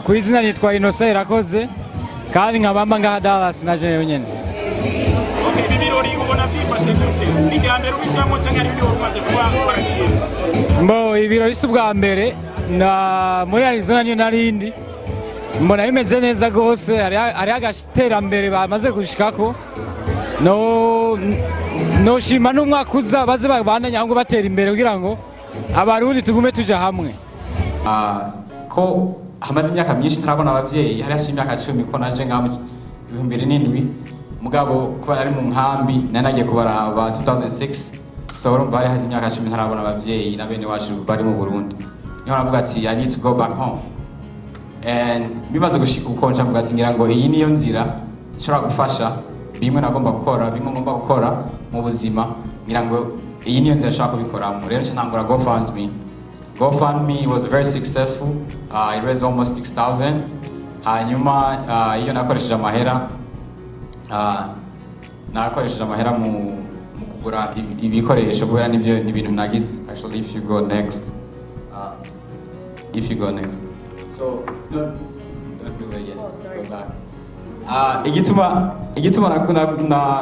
Ku izina nitwa Innocent irakoze kandi nkabamba ngaha Dallas na jewe nyene. Okay, ibirori ubona byifashe gute? Ni gambere ubicamo cyangwa ari ibirori umaze kuba baragiye? Mbo ibirori si ubwa mbere na muri Arizona niyo narindi. Mbona bimeze neza gose ari agaterambere bamaze gushikako. No shima n'umwaka uza baze babandanya ngo batera imbere kugira ngo abarundi tugume tuja hamwe. Ko hamaze imyaka myinshi ntarabona abavyeyi hari hashize imyaka 10 ko naje ngaho 2007 mugabo kuba ari mu nkambi nanagiye kubaraba 2006 so urumva hari hazi imyaka 10 ntarabona abavyeyi na bene wacu bari mu Burundi niho navuga ati I need to go back home and bimaze gushika ukonja mvuga ati ngira ngo iyi niyo nzira nshobora gufasha bimwe nagomba gukora bimwe ngomba gukora mu buzima ngira ngo iyi niyo nzira nshaka kubikoramo rero ntangura GoFundMe was very successful. It raised almost 6,000. Hanyuma iyo nakoresheje amahera mu kugura ibikoresho kubera nibyo ibintu nagize. Actually, if you go next. So don't do it yet. Oh, sorry. Go back. Igituma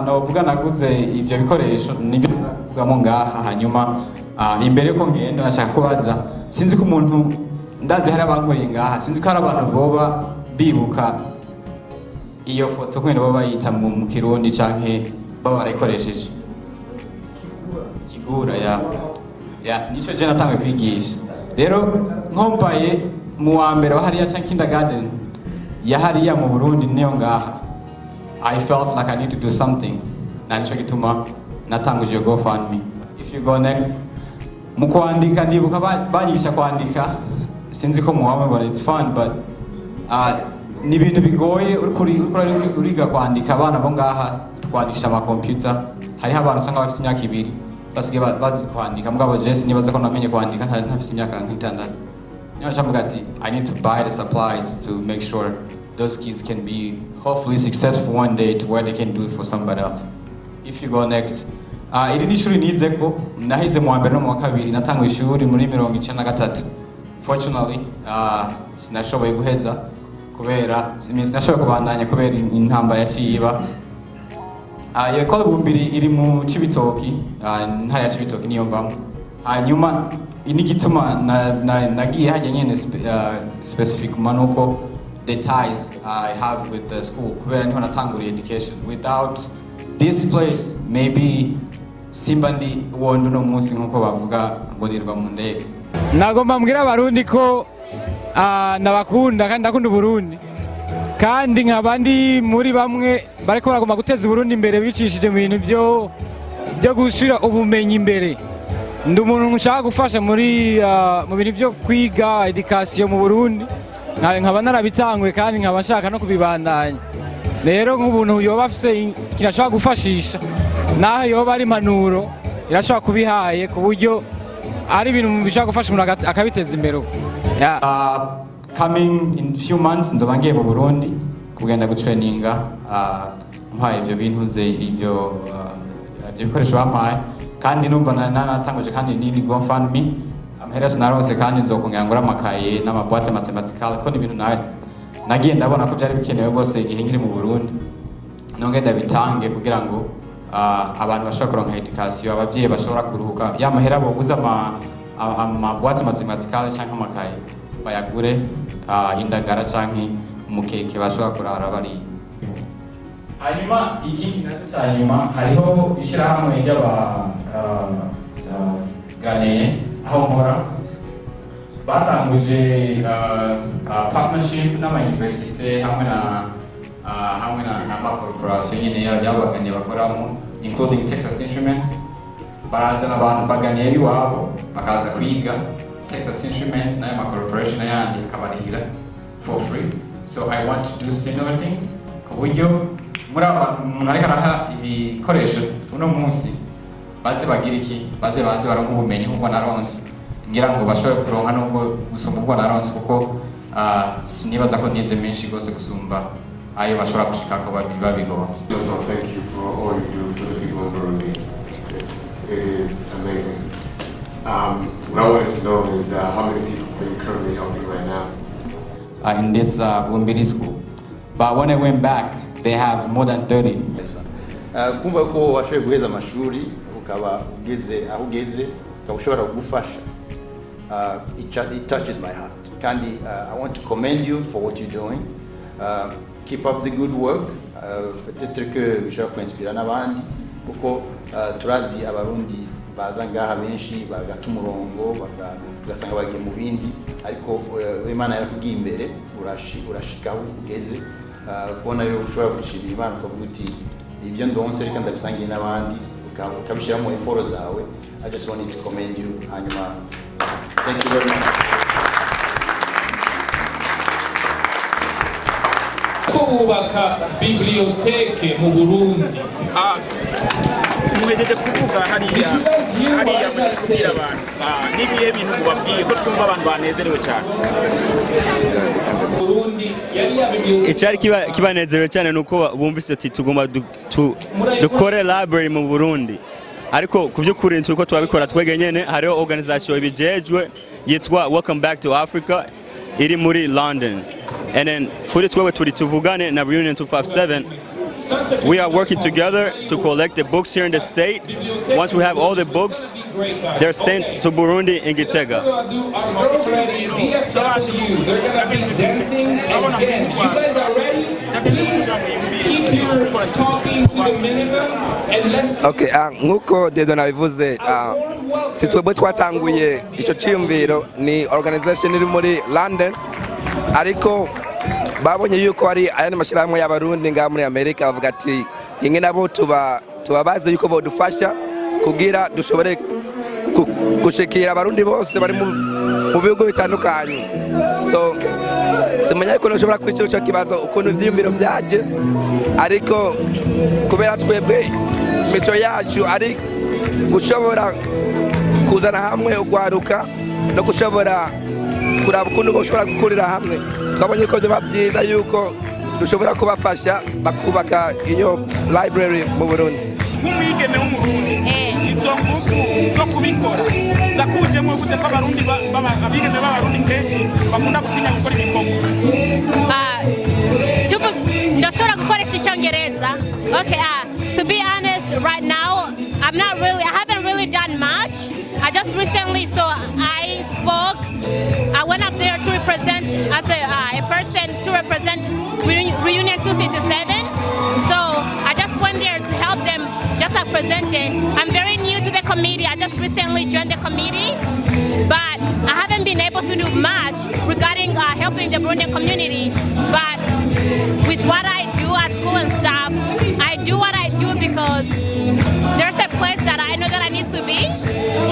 navuga naguze ibyo bikoresho nibyo navugamo ngaha hanyuma imbere ko ngenda nashaka kubaza sinzi ko umuntu ndazi hari abankoreye ngaha sinzi ko hari abantu boba bibuka iyo foto kwene baba yita mu Kirundi canke baba barayikoresheje kigura ya nico je natangwe kwigisha rero nkompaye mu wa mbere hariya canke kindergarten ya hariya mu Burundi niyo ngaha I felt like I need to do something na nico gituma natanguje GoFundMe. If you go next mu kwandika ndibuka banyisha kwandika sinzi ko muwame but it's fun but ni ibintu bigoye uriga kwandika abana bo ngaha twandisha ama computer hariho abantu usanga bafite imyaka 2 basigaye bazi kwandika mugabo Jesse nibaza ko namenye kwandika ntafite imyaka 6 niyo ncavuga ati I need to buy the supplies to make sure those kids can be hopefully successful one day to where they can do it for somebody else. If you go next iri ni ishuri nize ko nahize mu wa mbere no mu wa kabiri natanga ishuri muri 1993 fortunately sinashoboye guheza kubera sinashoboye kubandanya kubera intambara yaciba iyo école Burundi iri mu Cibitoki ntari ya Cibitoki niyo mvamo hanyuma ini gituma nagiye hajya nyene specific manuko the ties I have with the school kubera niho natanguriye education without this place maybe simba ndi wondo no munsi nkuko bavuga ngo nirwa mu ndege nagomba mbwira abarundi ko nabakunda kandi ndakunda Burundi kandi nkabandi muri bamwe bariko baragomba guteza Burundi imbere bicishije mu bintu byo gushira ubumenyi imbere ndi umuntu nshaka gufasha muri mu bintu byo kwiga education mu Burundi nkaba narabitangwe kandi nkaba nshaka no kubibandanya rero nk'ubuntu yoba afise kirashaka gufashisha naho yoba ari impanuro irashaka kubihaye ku buryo ari ibintu bishaka gufasha umuntu akabiteza imbere coming in few months nzoba ngiye mu Burundi kugenda gutraininga mpaye ibyo bintu nze ibyo bikoresho bampaye kandi numva natanguje kandi ni GoFundMe amahera sinarose kandi nzokongera ngura amakaye n'amaboîte mathématicale ko ni ibintu nagiye ndabona ko byari bikenewe bose igihe ngiri mu Burundi nongenda bitange kugira ngo abantu bashobora kuronka education abavyeyi bashobora kuruhuka ya mahera boguza amaboîte mathématicale cyangwa amakaye bayagure indagara canke umukeke bashobora kurara bari hanyuma ikindi nacyo cyanyuma hariho ishirahamwe ganeye aho nkora batanguje partnership n'ama-université hamwe na corporation nyine y'abaganye bakoramo including Texas Instruments barazana abantu baganiye biwabo bakaza kwiga Texas Instruments na corporation yandi kabarihira for free so I want to do similar thing ku buryo muri abantu ariko araha ibikoresho uno munsi baze bagira iki baze baronka ubumenyi nk'ubwo naronse ngira ngo bashobore kuronka nubwo gusumba ubwo naronse kuko sinibaza ko nize menshi gose gusumba ayo bashobora gushika ko babigomba. So thank you for all you do for the people of Burundi. It is amazing. What I wanted to know is how many people are you currently helping right now? in this Burundi school. But when I went back, they have more than 30. Kumva ko washoboye guheza amashuri ukaba ugeze aho ugeze ukaba ushobora kugufasha. It touches my heart. Kandi I want to commend you for what you're doing. Keep up the good work. Peut-être que bishobora kwinspira n'abandi kuko turazi abarundi baza ngaha benshi bagata umurongo bagasanga bagiye mu bindi ariko Imana yakugiye imbere urashikaho ugeze kubona yo ushobora gushimira Imana ukavuga uti ibyo ndonse reka ndabisangiye n'abandi ukabishyira mu effort zawe. I just wanted to commend you. Hanyuma thank you very much. Ko bubaka biblioteke mu Burundi. Mwejeje kuvuga hariya kubwira abantu n'ibihe bintu mubabwiye ko twumva abantu banezerewe cyane. Icyari kibanezerewe cyane nuko bumvise ati tugomba dukore library mu Burundi, ariko ku by'ukuri turiko twabikora twegenyene. Hariho organisation ibijejwe yitwa Welcome Back to Africa iri muri London, and then kuri twewe turi tuvugane na Reunion 257. We are working together to collect the books here in the state. Once we have all the books, they're sent to Burundi in Gitega. Okay, nkuko Dedo nabivuze, si twebwe twatanguye ico ciyumviro, ni organization iri muri London, ariko babonye yuko ari ayandi mashirahamwe y'abarundi nga muri Amerika bavuga ati inge nabo tubabaze yuko bodufasha kugira dushobore gushikira abarundi bose bari mu bihugu bitandukanye. So simenya yuko nshobora kwishura cyo kibazo ukuntu ivyiyumviro byaje, ariko kubera twebwe mico yacu ari gushobora kuzana hamwe ugwaruka no gushobora kuraba ukuntu boshobora gukurira hamwe. Twabonye ko byaba byiza yuko dushobora kubafasha bakubaka iyo library mu Burundi. Nk'umwigeme w'umurundi izo ngufu zo kubikora zakujemo gute ko abarundi abigeme b'abarundi kenshi bakunda gutinya gukora ibikorwa? Ndashobora gukoresha icyongereza. Okay, to be honest, right now I haven't really done much. I just recently, so I went up there to represent as a person to represent Reunion 257. So I just went there to help them, just as presented. I'm very new to the committee. I just recently joined the committee, but I haven't been able to do much regarding helping the Burundian community. But with what I do at school and stuff, I do what I do because there's a place that I know that I need to be,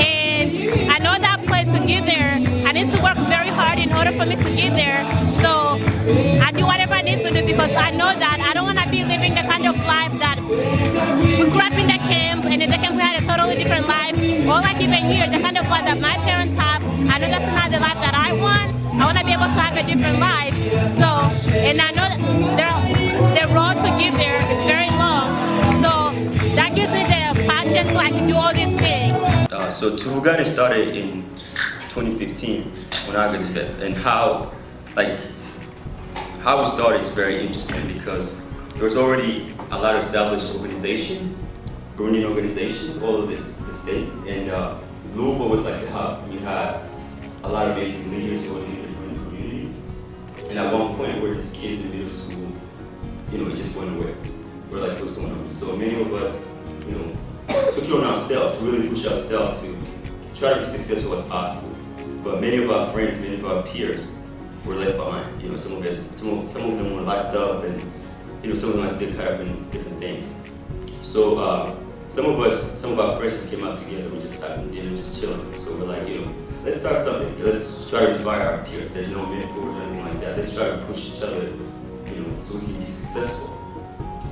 and I know that place to get there. I need to work very hard in order for me to get there. So I do whatever I need to do because I know that I don't want to be living the kind of life that we grew up in the camp, and in the camp we had a totally different life. Or like even here, the kind of life that my parents have, I know that's not the life that I want. I want to be able to have a different life. So, and I know that the road to get there is very long. So that gives me the passion so I can do all these things. So Tuvugane started in 2015 on August 5th, and how we started is very interesting because there was already a lot of established organizations, Burundian organizations, all of the states, and Louisville was like the hub. You had a lot of basic leaders who were in the Burundian community, and at one point we're just kids in middle school, it just went away. We're like, what's going on? So many of us, took it on ourselves to really push ourselves to try to be successful as possible. But many of our friends, many of our peers were left behind. Some of them were locked up, and some of them are still caught up in different things. So some of our friends just came out together. We just sat in dinner, just chilling. So we're like, let's start something. Let's try to inspire our peers. There's no mentors or anything like that. Let's try to push each other, so we can be successful.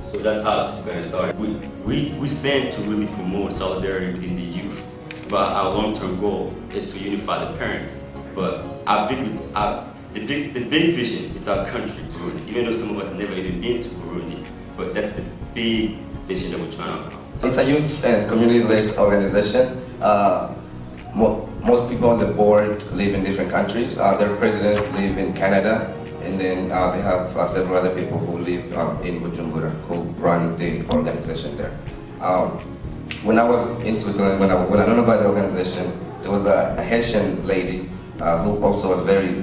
So that's how Tuvugane started. We stand to really promote solidarity within the youth, but our long-term goal is to unify the parents. But the big vision is our country, Burundi. Even though some of us never even been to Burundi, but that's the big vision that we're trying to accomplish. It's a youth and community-led organization. Most people on the board live in different countries. Their president lives in Canada, and then they have several other people who live in Bujumbura who run the organization there. When I was in Switzerland, when I learned about the organization, there was a Haitian lady who also was very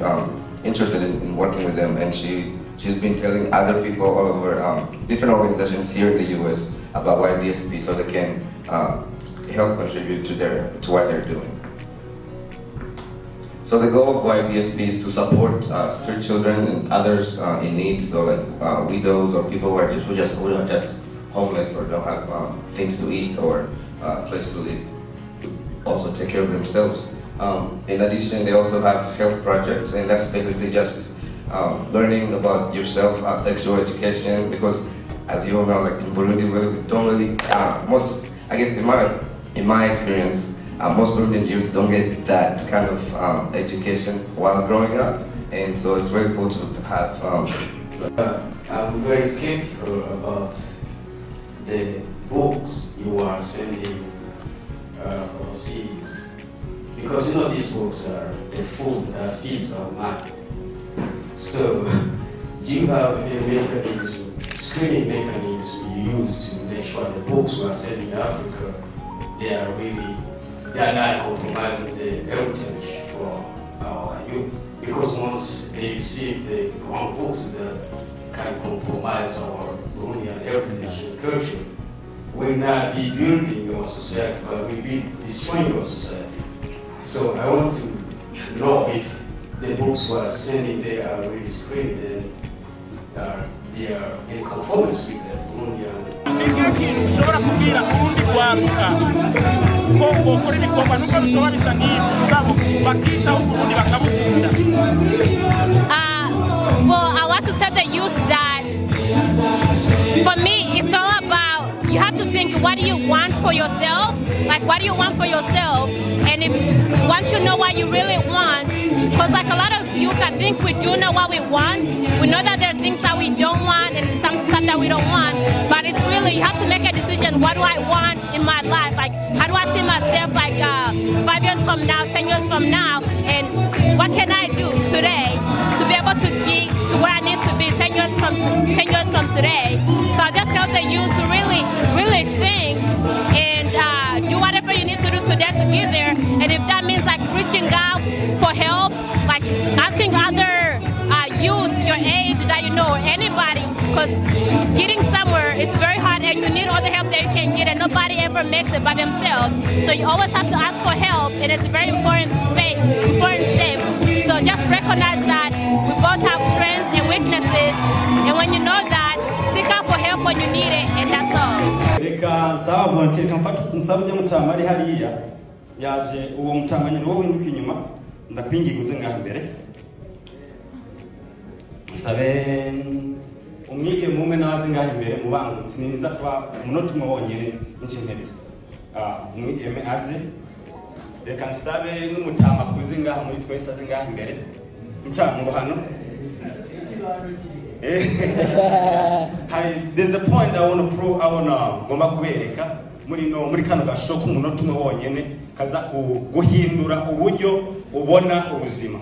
interested in working with them, and she's been telling other people all over different organizations here in the U.S. about YBSP so they can help contribute to what they're doing. So the goal of YBSP is to support street children and others in need, so like widows or people who are just homeless or don't have things to eat or a place to live, also take care of themselves. In addition, they also have health projects, and that's basically just learning about yourself, sexual education, because as you all know, like in Burundi, we don't really, I guess in my experience, most Burundian youth don't get that kind of education while growing up, and so it's very cool to have. I'm very skeptical about the books you are sending overseas, because you know these books are the food that feeds our mind. So, do you have a mechanism, screening mechanism you use to make sure the books we are sending in Africa, they are not compromising the heritage for our youth? Because once they receive the wrong books that can compromise our Burundian heritage and culture, we'll not be building our society, but we'll be destroying our society. So I want to know if the books we are sending there are really screened and they are in conformance with the Burundian. ushobora kubwira urundi rwaruka ko gukora ibikorwa nuko bitoba bisa nk'ibyo bakitaho uburundi bakabukunda. Well, I want to tell the youth that for me it's all about, you have to think, what do you want for yourself? Like, what do you want for yourself? And once you know what you really want, because like a lot of youth, I think we do know what we want. We know that there are things that we don't want and some stuff that we don't want, but it's really, you have to make a decision, what do I want in my life? Like, how do I see myself like 5 years from now, 10 years from now, and what can I do today to be able to get to where I need to be 10 years from today? So I just tell the youth to really think and do whatever you need to do today to get there. And if that means like reaching out for help, like asking other youth your age that you know, or anybody, because getting somewhere is very hard and you need all the help that you can get, and nobody ever makes it by themselves. So you always have to ask for help, and it's a very important step. So just recognize that we both have strengths and weaknesses, and when you know that, seek out for help when you need it, and that's all. Reka sawa volunteer kamfata nsabye mutama ari hariya yaje uwo mutamanya niwo winduka inyuma ndakwinginze ngaha imbere sabe umwige mumwe naze ngaha imbere mubangutse niza kwa umunota umwe wonyene n'ikimpetse umwigeme aze reka nsabe n'umutama kuze ngaha muri twese aze ngaha imbere ncyango hano. There's a point I want to prove. I want to gomba kubereka muri kano gashoka umunota umwe wonyene kaza guhindura uburyo ubona ubuzima.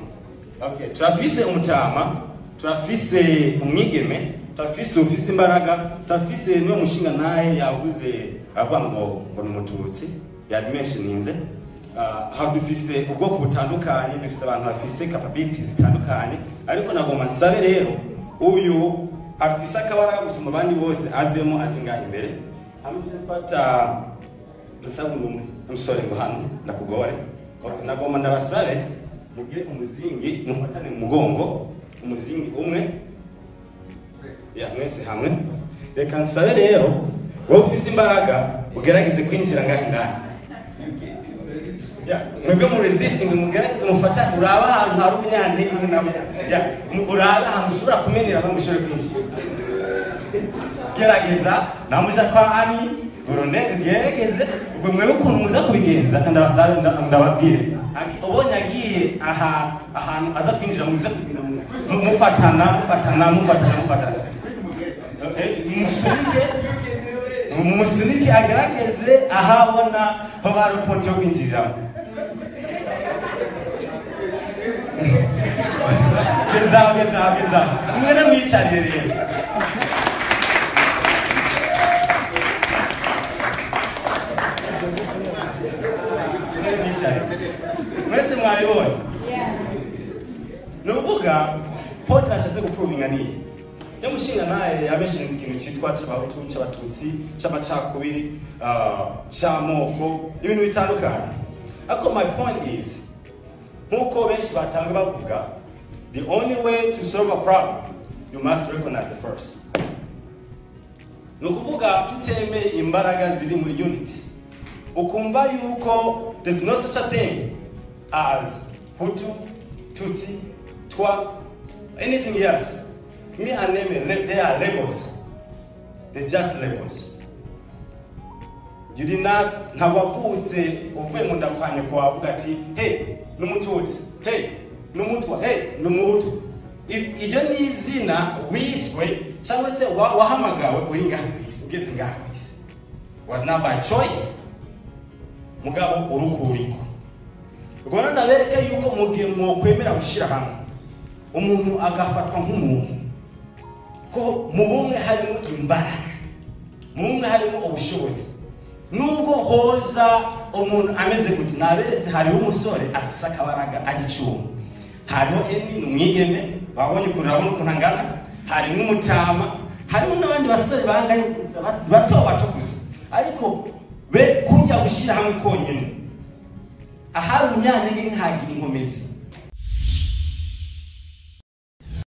Okay, turafise umutama, turafise umwigeme, turafise ufise imbaraga, turafise niwe mushinga naye yavuze avuga ngo n'umututsi yadimensioninze. Dufise ubwoko butandukanye, dufise abantu bafise capabilities zitandukanye, ariko nagomba nsabe rero uyu afise akabara gusoma abandi bose avemo aje ngaha imbere. Amufata nsabu numwe umusore ngo hano ndakugore. Okay, nagomba ndabasabe mugire umuzingi mufatane mu mugongo, umuzingi umwe ya mwese hamwe. Reka nsabe rero wowe ufise imbaraga ugerageze kwinjira ngaha indani. Mwebwe mu resisting mugerageze mufatane, uraba ahantu hari umunyantege nabo uraba ahantu ushobora kumenera aho mushobora kwinjira. Gerageza namuja kwa Ami Burundi, gerageze ubwo mwewe ukuntu muza kubigenza kandi abasabe ndababwire ubonye agiye ahantu aza kwinjira muze mufatana musunike agerageze ahabona ho bari point yo kwinjiriramo. Geza. Mwene mwicarire rero. Mwese mwabibonye? Nuvuga point ashatse guprovinga niye. Yo mushinga naye yabeshinze ikintu cyitwa cy'abahutu cy'abatutsi cy'amacakubiri cy'amoko ibintu bitandukanye. Ako my point is nkuko benshi batanga bavuga the only way to solve a problem you must recognize it first. Nukuvuga tuteme imbaraga ziri muri unity. Ukumva yuko there's no such a thing as Hutu, Tutsi, Twa, anything else. Me and them, they are labels. They're just labels. You did not have a food say, Uvemunda Kwanya Kwabuga, hey, Numututsi, hey, Numutwa, hey, Numutu. If you don't need Zina, we sweat, shall we say, Wahamaga, we got peace, getting got peace. Was not by choice. Mugabo urukuriko. Rwanda ndabereka yuko mugihe mwokwemera gushira hamwe. Umuntu agafatwa nk'umuntu. Ko mu bumwe harimo imbaraga. Mu bumwe harimo ubushobozi. Nubwo hoza umuntu ameze gute naberetse hariho umusore afise akabaraga agicuma. Hariho eni numwigeme babonye kurabona kunangana. Harimo umutama. Hariho n'abandi basore bangaye bato gusa. Ariko be kujya gushira hamwe konyene ahari unyantege nkagira inkomezi